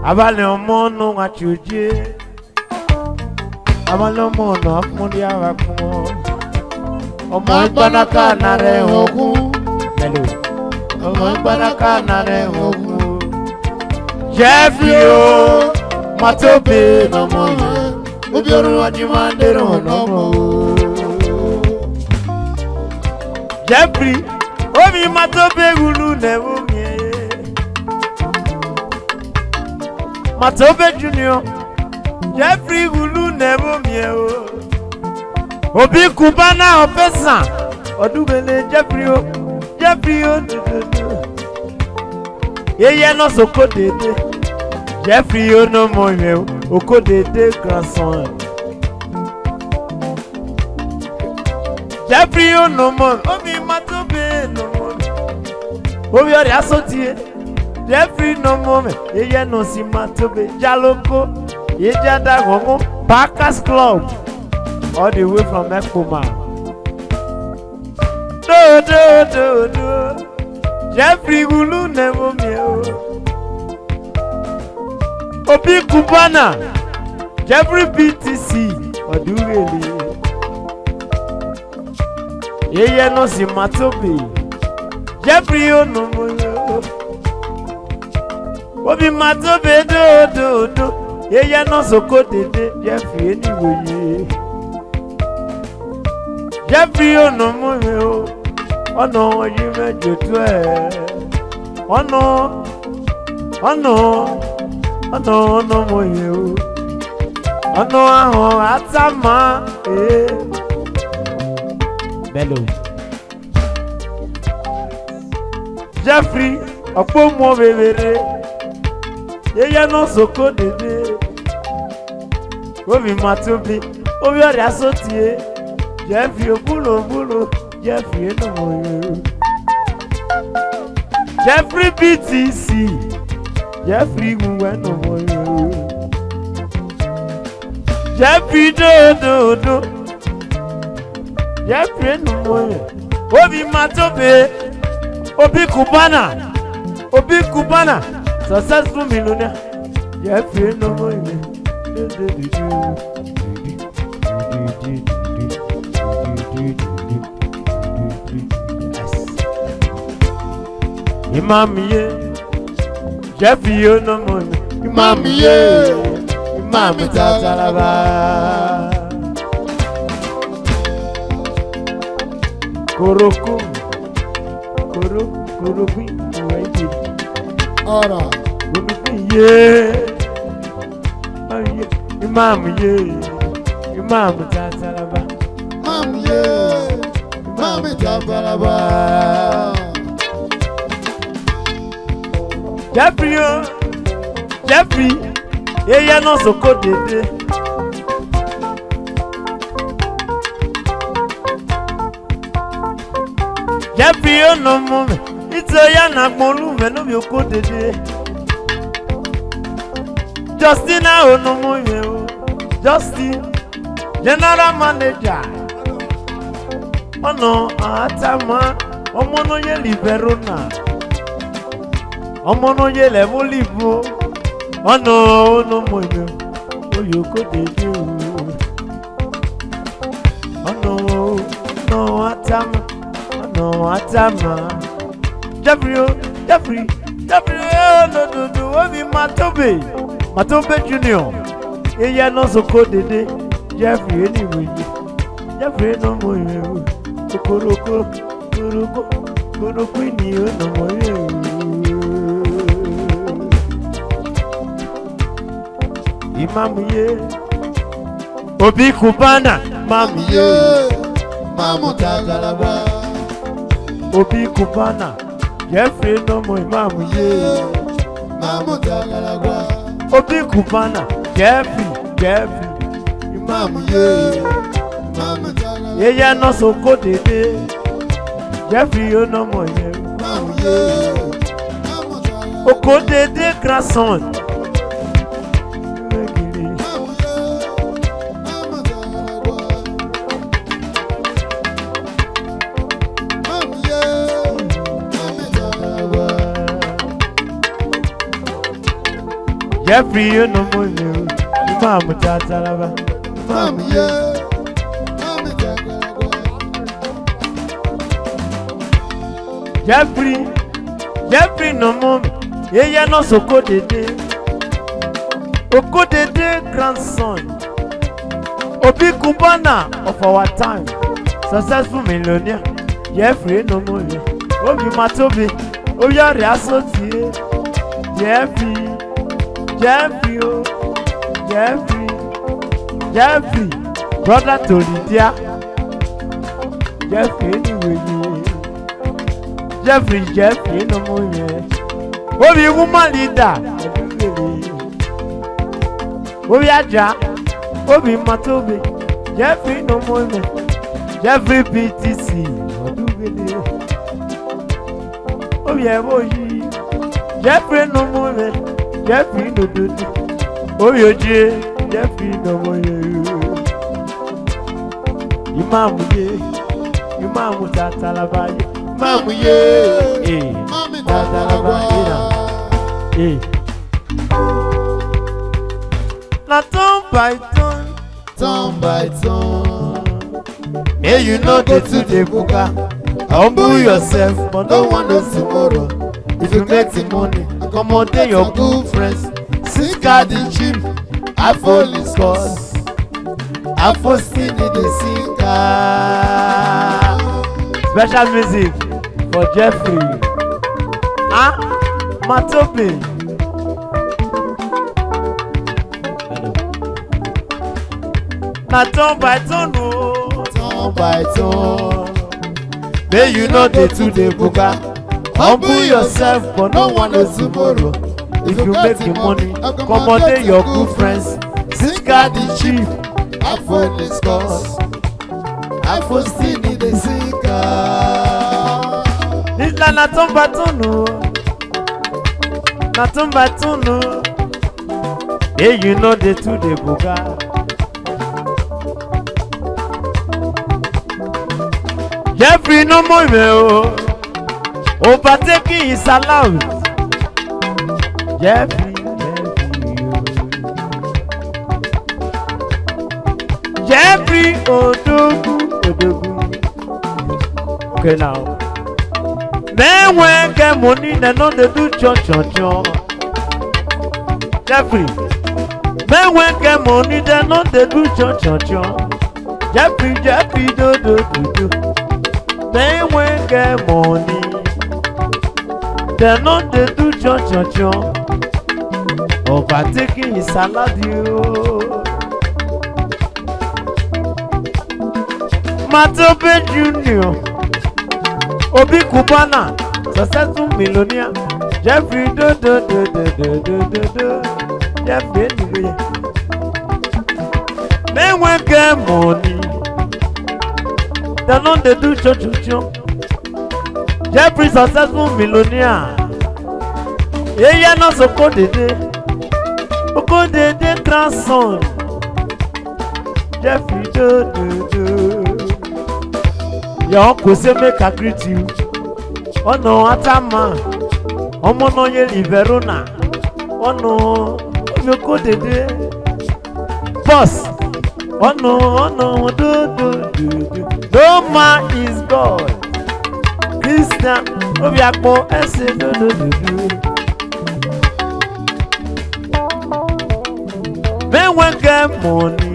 Abale omono achuje. Abale omono afundi awakumo. Omo ibanaka nare hoku. Melo. Omo ibanaka nare hoku. Jeffio matobe no mo. Obioru ajimandero no mo. Jeffrey omi matobe gulu nebu mi. Matobe Junior, Jeffrey Gulu never mew. Obi Kubana Opesa, Odubele Jeffrey O, Jeffrey O. Ye no so coded. Jeffrey O no more mew, O coded grandson. Jeffrey O no more, Obi Matobe no more. Obi are associate. Jeffrey no moment, ye no si matobe jaloko, ye jada gogo, Packers Club, all the way from Ekpoma. Do. Jeffrey Gulu never me. Obi Kubana, Jeffrey BTC, or do really? Ye no si matobe, Jeffrey O no more. Obi matobe do. Ye no so codede Jeffrey anyway. Jeffrey o no mo me o. Ono yi mejo to e. Ono mo ye o. Ono ahun atama Bello. Jeffrey opo mo bebere. Ye no so codede. Obi matobe, obi ori asotie. Jeffrey bulo, Jeffrey no mo. Jeffrey BTC, Jeffrey gwe no mo. Jeffrey do. Jeffrey no mo. Obi matobe, Obi Kubana. Successful millionaire, Jeffrey no more. Imam ye, Jeffrey no more. Imam ye, Imam Tatalaba. Koroku, Ora, Imam Tatalaba. Imam Tatalaba. Jeffrey, ye no so codede. Jeffrey o no moment. It's a yana molu me no be codede. Justina o no mo ye o. Justin, General Manager. Ono atama, omo no ye liberona. Omo no ye level livo. Ono no mo ye. O yo codede o. Ono no atama. No atama. Jeffrey, no, Obi Matobe Junior. Ye no so codede. Jeffrey anyway. Jeffrey no more. Koroko ni no more. Imam ye. Obi Kubana, Mam ye. Mamu Tagalaba. Obi Kubana, Jeffrey no more. Imam ye. Mamu Tagalaba. Obi Kubana, Jeffrey, Imam ye. Mamu Tagalaba. Ye no so codede. Jeffrey no more. Mamu ye. O codede grandson. Jeffrey, you know more. Mama Tatalaba. Mama, yeah. Jeffrey no more. Yeah, no so good today. Okodede grandson. Obi Kubana of our time. Successful millionaire. Jeffrey no more. Obi Matobi. Obi Ariasoti. Jeffrey, oh. Jeffrey. Brother to Lydia. Jeffrey anyway. Jeffrey no more. Obi woman leader. Obi Aja. Obi Matobi. Jeffrey no more. Jeffrey BTC. Obi Eboyi. Jeffrey no more. Jeffrey no do. Obi Oje. Jeffrey no more. Imam Tatalaba. Mama, yeah. Mama, Tatalaba. Na turn by turn. May you know the to the buka. Humble yourself, but no one knows tomorrow. If you make the money, accommodate your good friends. Sink the cheap, I fall in scores. I fall still in the sinker. Special music for Jeffrey. Matobi. Na turn by turn, oh. Turn by turn. May you know the to the buka. Humble yourself, but no one knows tomorrow. If you make the money, accommodate your good friends. Sink the cheap, I fall the scores. I fall still in the sinker. This na turn by turn, oh. Na turn by turn, oh. May you know the to the buka. Jeffrey no more, oh. Overtaking is allowed. Jeffrey. Jeffrey Odogu. Okay now. Men when get money, they know they do chon. Jeffrey. Men when get money, they know they do chon. Jeffrey do. Men when get money, they know they do chon. Overtaking his salary. Matobe Junior. Obi Kubana. Successful millionaire. Jeffrey do. Jeffrey anyway. Men when get money, they know they do chon. Jeffrey successful millionaire. Yeah, no so Okodede grandson. Jeffrey do. Your uncle say make I greet you. Oh no, Atama. Omo no ye Verona. Oh no, Okodede. Boss. Oh no, do. No man is God. Christian, Obiakpo, ese do. Men when get money,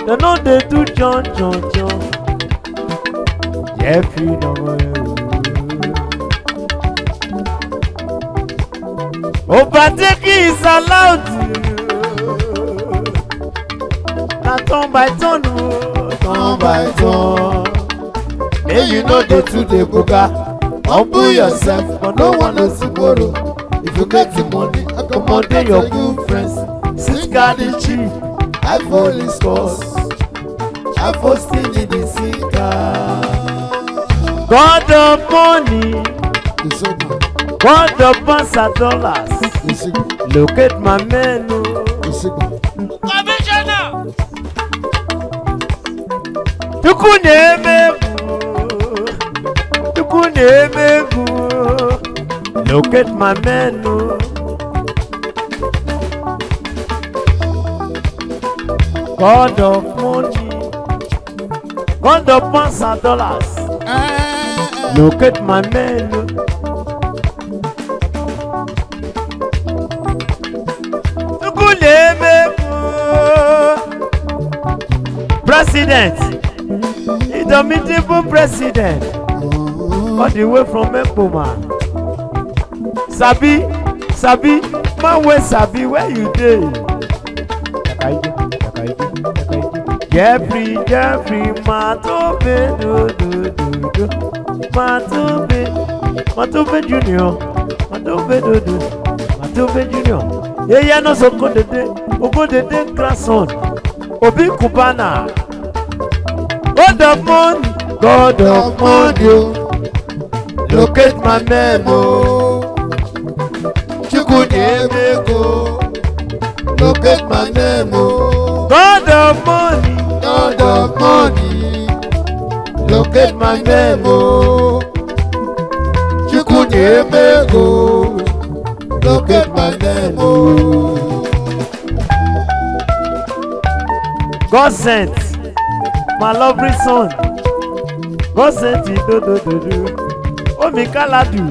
they know they do chon. Jeffrey no more. Overtaking is allowed. Na turn by turn. May you know the to the buka. Humble yourself, but no one knows tomorrow. If you make the money, accommodate your good friends. Sink the cheap, I fall in scores. I fall still in the sinker. God of money, God of pounds and dollars. Look at my menu. Commissioner. Look at my menu. God of money, God of pounds and dollars. Look at my man. President, indomitable president, all the way from Ekpoma. Sabi, man wey Sabi, where you dey? Jeffrey, Matobe, Matobe Junior, Matobe Junior. Yeah, no so go dede grandson, Obi Kubana. God of money, locate my memo. Chukwudemeko, locate my memo. God of money, locate my memo. Chukwudemeko, locate my memo. God sent my lovely son. God sent it, do. Oh, me Kaladu.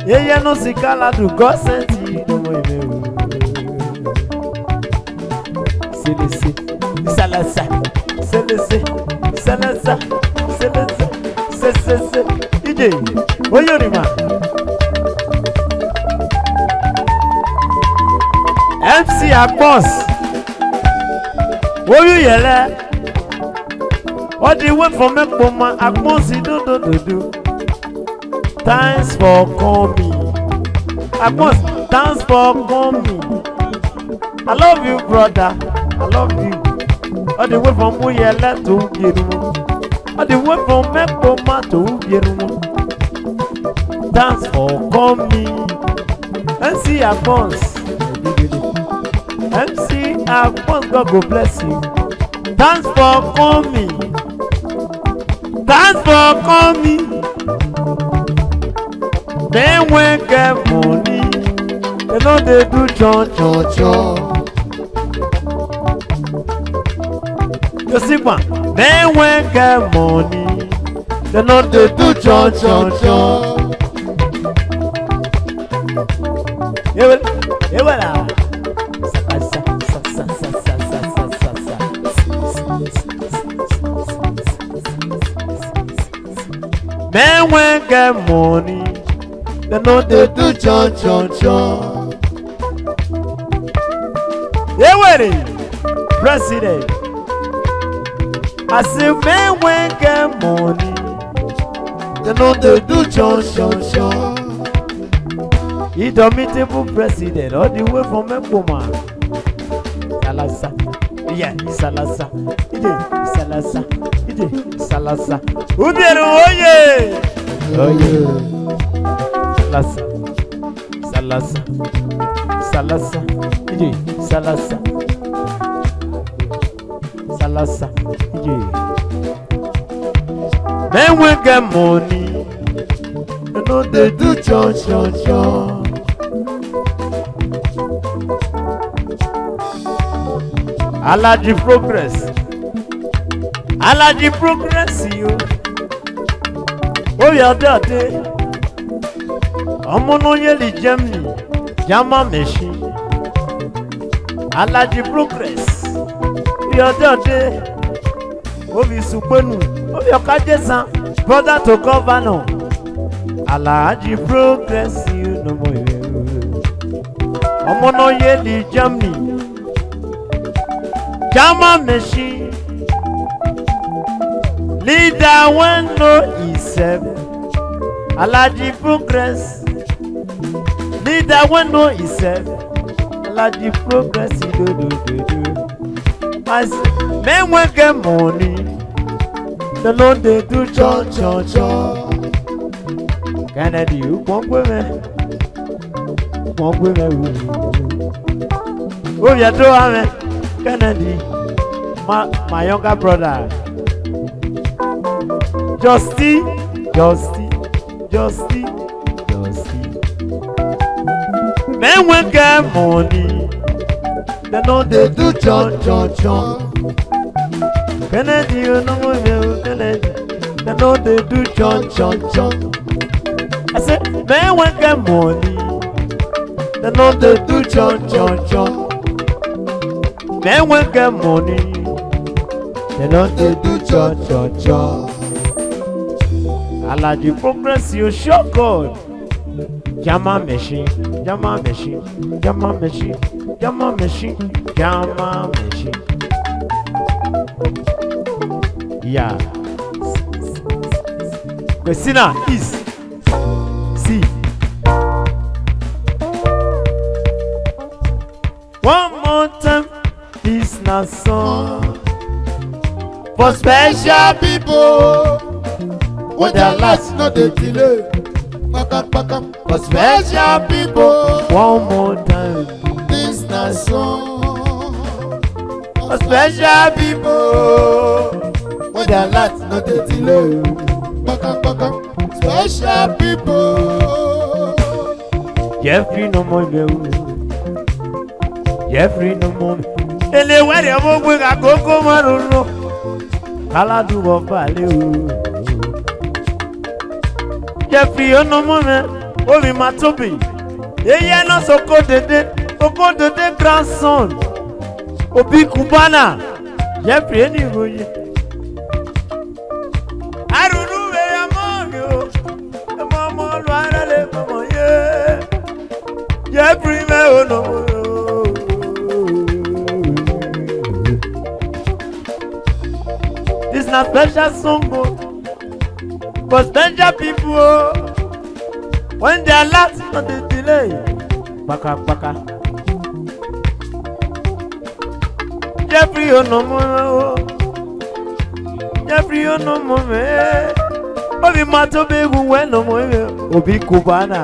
Yeah, no, see Kaladu. God sent it, no more. C'est Salasa. DJ, what you doing, MC Akpos. What you yell? What do you want from Ekpoma? Akpos, do. Thanks for coming. Akpos, thanks for coming. I love you, brother. I love you. All the way from Uyele to Ubiru. All the way from Ekpoma to Ubiru. Thanks for coming. MC Akpos. MC Akpos, God go bless you. Thanks for coming. Then when get money, they know they do chon. You see what? Then when get money, they know they do chon. Yeah, well. Men when get money, they know they do chon. Yeah, well, president. I say men when get money, they know they do chon. Indomitable president, all the way from Ekpoma. Salasa, yeah, Salasa. Ubiru, oye. Salasa. Men will get money, you know they do chon. Alaji progress, you. Oh, you're dirty. I'm on Yeli Germany, Jama machine. Alaji progress. You're dirty. Oh, you supenu. Oh, you're Kajesan, brother to governor. Alaji progress, you no more. I'm on Yeli Germany. Jama machine, leader when no himself. Alaji progress, leader when no himself. Alaji progress, do. As men when get money, they know they do chon. Kennedy, you won't go me. Oh, you do have Kennedy, my younger brother. Justy. Men will get money, they know they do chon chon chon. Kennedy, you know me, Kennedy. They know they do chon chon chon. I said, men want get money. They know they do chon chon chon. Men want get money. They know they do chon chon chon. Aladi progress you show God. Jama machine, jama machine, jama machine, jama machine, jama machine. Yeah. Christina is C. One more time, this na song for special people. When their lives not the delay. For special people. One more time, This na song. for special people. When their lives not the delay. Special people. Jeffrey no more me. Jeffrey no more me. Anywhere you go, we go marunu. Kaladu go vale. Jeffrey no more me. Omi matobi. Yeye no soko dede grandson. Obi Kubana. Jeffrey any roye. Arunu we amonyo. Mama lo arale mama ye. Jeffrey me no more. This na special song for special people. When they are last on the delay. Baka baka. Jeffrey no Jeffrey no more. Obi matobe we no more. Obi Kubana.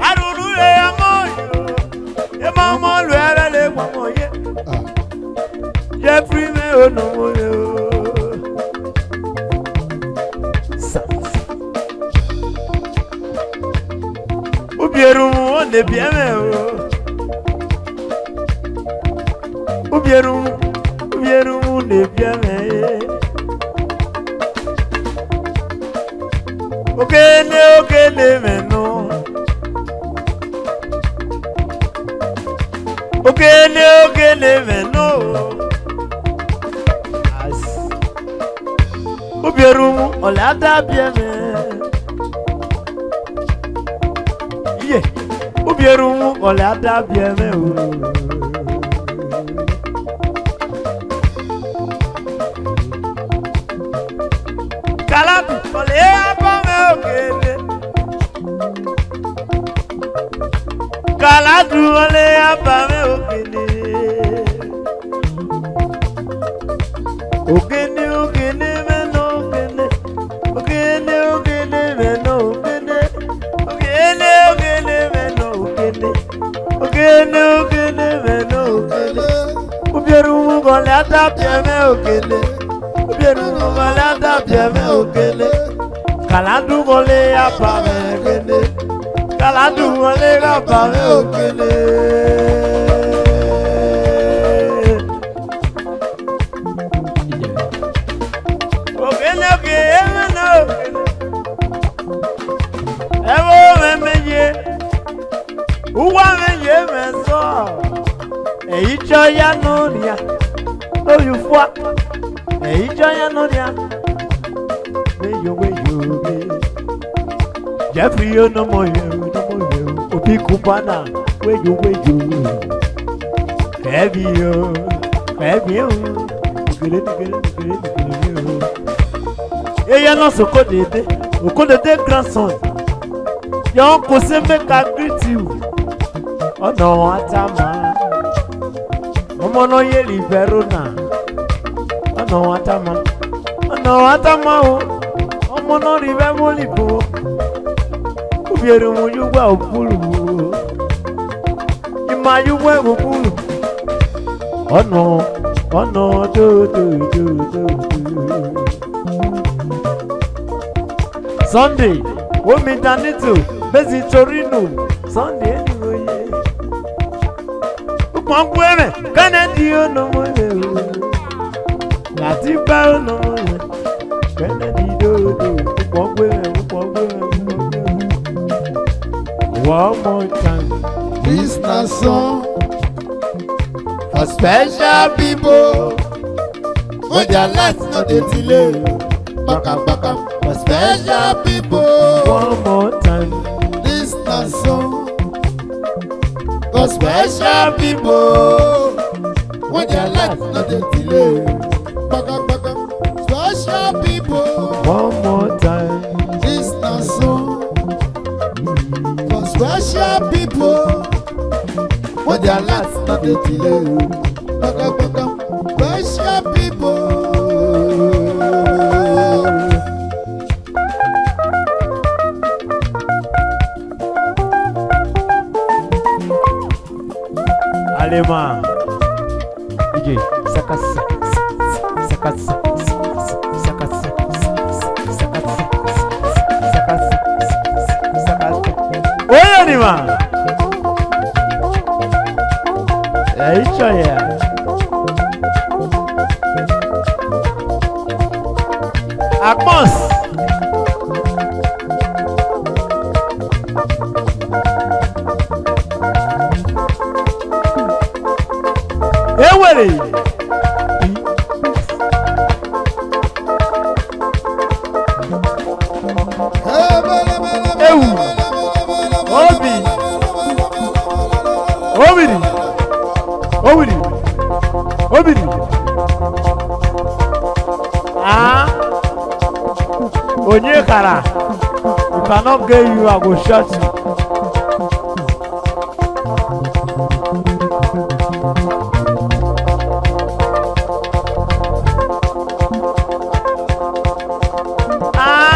Aruru le amoyo. E mama lo ara le mama ye. Jeffrey me no more. Ubieru on the bieme. Ubieru ne bieme. Okene meno. Okene meno. Ubieru olada bieme. Yeah. Ubieru olada bieme. Kaladu ole abame okele. Kaladu ole abame okele. Okene meno okele. Okene meno okele. Okene meno okele. Okene meno okele. Ubieru olada bieme okele. Kaladu gole apame okele. Kaladu gole apame okele. Okele okele no. Ewo memeye. Uwa meye meso. Eyi cho ya no ria. Oyufwa. Eyi cho ya no ria. Weyo. Jeffrey no more you. Obi Kubana. Weyo. Heavy yo. Eya no soko dede. Okodede grandson. Your uncle say make I greet you. Oh no, atama. Omo no ye liberona. Oh no, atama. Omo no ribe molibo. Ubieru mu yugwa opulu. Ima yugwa opulu. Oh no, do. Sunday, we meet Danito. Bezi Torino, Sunday anyway. Ukwan kweme, Kennedy no more. Latifa no more. Kennedy do. Ukwan kweme. One more time. This na song for special people. When their life no dey delay. Baka for special people. One more time. This na song for special people. When their life no dey delay. Baka special people. One more time. This na song for special people. When their life no dey delay. Baka special people. Alema, DJ, sakasa. Oya ni ma. Hicho ya. Akmos. Ewere. Ewu. Obiri. Ah. Onye kara. If I not get you, I go shot you. Ah.